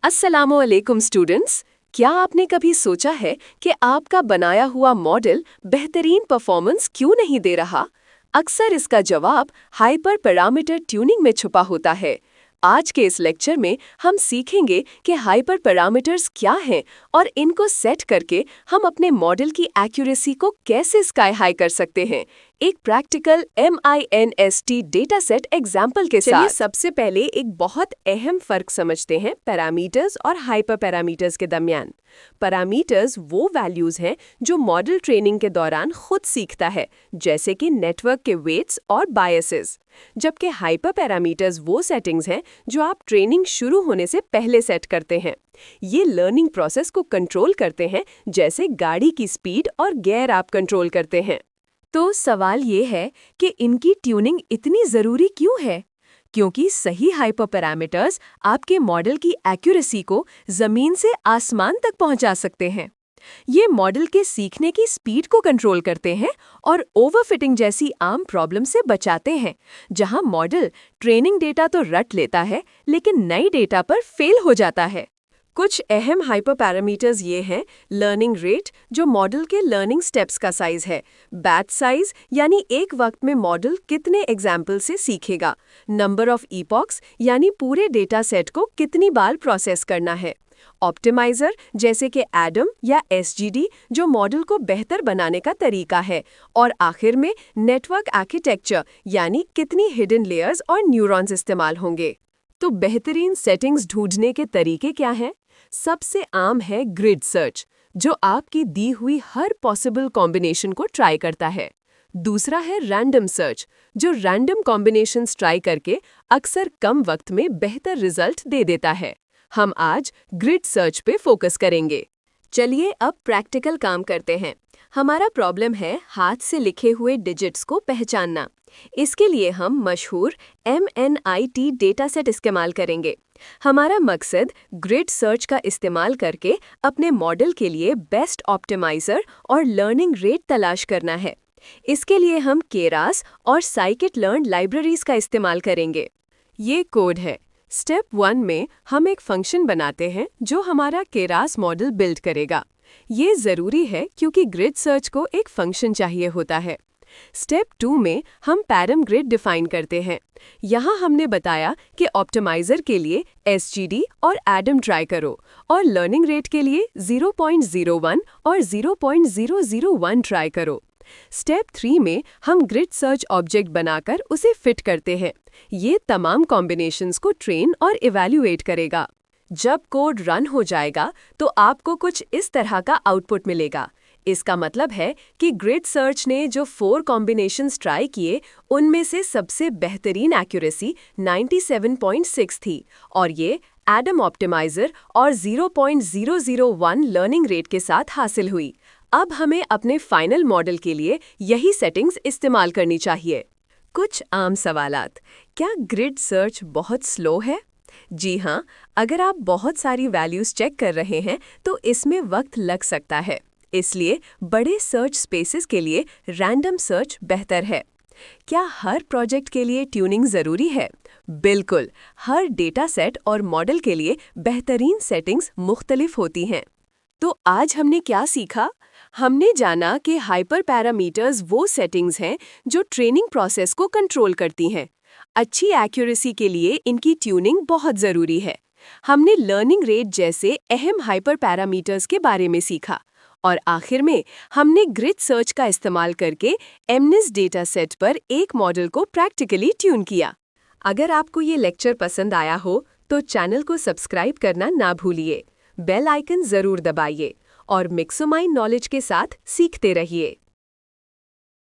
अस्सलामुअलैकुम स्टूडेंट्स। क्या आपने कभी सोचा है कि आपका बनाया हुआ मॉडल बेहतरीन परफॉर्मेंस क्यों नहीं दे रहा? अक्सर इसका जवाब हाइपर पैरामीटर ट्यूनिंग में छुपा होता है। आज के इस लेक्चर में हम सीखेंगे कि हाइपर पैरामीटर्स क्या हैं और इनको सेट करके हम अपने मॉडल की एक्यूरेसी को कैसे स्काई हाई कर सकते हैं, एक practical MINST data set example के साथ। सबसे पहले एक बहुत अहम फर्क समझते हैं पैरामीटर्स और हाइपर पैरामीटर्स के दरमियान। पैरामीटर्स वो वैल्यूज हैं जो मॉडल ट्रेनिंग के दौरान खुद सीखता है, जैसे कि नेटवर्क के वेट्स और बायसेस, जबकि हाइपर पैरामीटर्स वो सेटिंग्स हैं जो आप ट्रेनिंग शुरू होने से पहले सेट करते हैं। ये लर्निंग प्रोसेस को कंट्रोल करते हैं, जैसे गाड़ी की स्पीड और गियर आप कंट्रोल करते हैं। तो सवाल ये है कि इनकी ट्यूनिंग इतनी ज़रूरी क्यों है? क्योंकि सही हाइपर पैरामीटर्स आपके मॉडल की एक्यूरेसी को ज़मीन से आसमान तक पहुंचा सकते हैं। ये मॉडल के सीखने की स्पीड को कंट्रोल करते हैं और ओवरफिटिंग जैसी आम प्रॉब्लम से बचाते हैं, जहां मॉडल ट्रेनिंग डेटा तो रट लेता है लेकिन नई डेटा पर फेल हो जाता है। कुछ अहम हाइपर पैरामीटर्स ये हैं: लर्निंग रेट, जो मॉडल के लर्निंग स्टेप्स का साइज है; बैच साइज, यानी एक वक्त में मॉडल कितने एग्जाम्पल से सीखेगा; नंबर ऑफ ईपॉक्स, यानी पूरे डेटा सेट को कितनी बार प्रोसेस करना है; ऑप्टिमाइजर, जैसे कि एडम या SGD, जो मॉडल को बेहतर बनाने का तरीका है; और आखिर में नेटवर्क आर्किटेक्चर, यानी कितनी हिडन लेयर्स और न्यूरॉन्स इस्तेमाल होंगे। तो बेहतरीन सेटिंग्स ढूंढने के तरीके क्या हैं? सबसे आम है ग्रिड सर्च, जो आपकी दी हुई हर पॉसिबल कॉम्बिनेशन को ट्राई करता है। दूसरा है रैंडम सर्च, जो रैंडम कॉम्बिनेशंस ट्राई करके अक्सर कम वक्त में बेहतर रिजल्ट दे देता है। हम आज ग्रिड सर्च पे फोकस करेंगे। चलिए अब प्रैक्टिकल काम करते हैं। हमारा प्रॉब्लम है हाथ से लिखे हुए डिजिट्स को पहचानना। इसके लिए हम मशहूर MNIT डेटा सेट इस्तेमाल करेंगे। हमारा मकसद ग्रिड सर्च का इस्तेमाल करके अपने मॉडल के लिए बेस्ट ऑप्टिमाइजर और लर्निंग रेट तलाश करना है। इसके लिए हम केरास और scikit-learn लाइब्रेरीज का इस्तेमाल करेंगे। ये कोड है। स्टेप 1 में हम एक फंक्शन बनाते हैं जो हमारा केरास मॉडल बिल्ड करेगा। ये ज़रूरी है क्योंकि ग्रिड सर्च को एक फंक्शन चाहिए होता है। स्टेप 2 में हम पैरम ग्रिड डिफाइन करते हैं। यहाँ हमने बताया कि ऑप्टिमाइजर के लिए SGD और एडम ट्राई करो और लर्निंग रेट के लिए 0.01 और 0.001 ट्राई करो। स्टेप 3 में हम ग्रिड सर्च ऑब्जेक्ट बनाकर उसे फिट करते हैं। ये तमाम कॉम्बिनेशंस को ट्रेन और इवैल्यूएट करेगा। जब कोड रन हो जाएगा तो आपको कुछ इस तरह का आउटपुट मिलेगा। इसका मतलब है कि ग्रिड सर्च ने जो 4 कॉम्बिनेशंस ट्राई किए, उनमें से सबसे बेहतरीन एक्यूरेसी 97.6 थी और ये एडम ऑप्टिमाइजर और 0.001 लर्निंग रेट के साथ हासिल हुई। अब हमें अपने फाइनल मॉडल के लिए यही सेटिंग्स इस्तेमाल करनी चाहिए। कुछ आम सवालात: क्या ग्रिड सर्च बहुत स्लो है? जी हाँ, अगर आप बहुत सारी वैल्यूज चेक कर रहे हैं तो इसमें वक्त लग सकता है। इसलिए बड़े सर्च स्पेसेस के लिए रैंडम सर्च बेहतर है। क्या हर प्रोजेक्ट के लिए ट्यूनिंग ज़रूरी है? बिल्कुल, हर डेटा सेट और मॉडल के लिए बेहतरीन सेटिंग्स मुख्तलिफ होती हैं। तो आज हमने क्या सीखा? हमने जाना कि हाइपर पैरामीटर्स वो सेटिंग्स हैं जो ट्रेनिंग प्रोसेस को कंट्रोल करती हैं। अच्छी एक्यूरेसी के लिए इनकी ट्यूनिंग बहुत ज़रूरी है। हमने लर्निंग रेट जैसे अहम हाइपर पैरामीटर्स के बारे में सीखा और आखिर में हमने ग्रिड सर्च का इस्तेमाल करके MNIST डेटा सेट पर एक मॉडल को प्रैक्टिकली ट्यून किया। अगर आपको ये लेक्चर पसंद आया हो तो चैनल को सब्सक्राइब करना ना भूलिए, बेल आइकन ज़रूर दबाइए और मिक्सोमाइंड नॉलेज के साथ सीखते रहिए।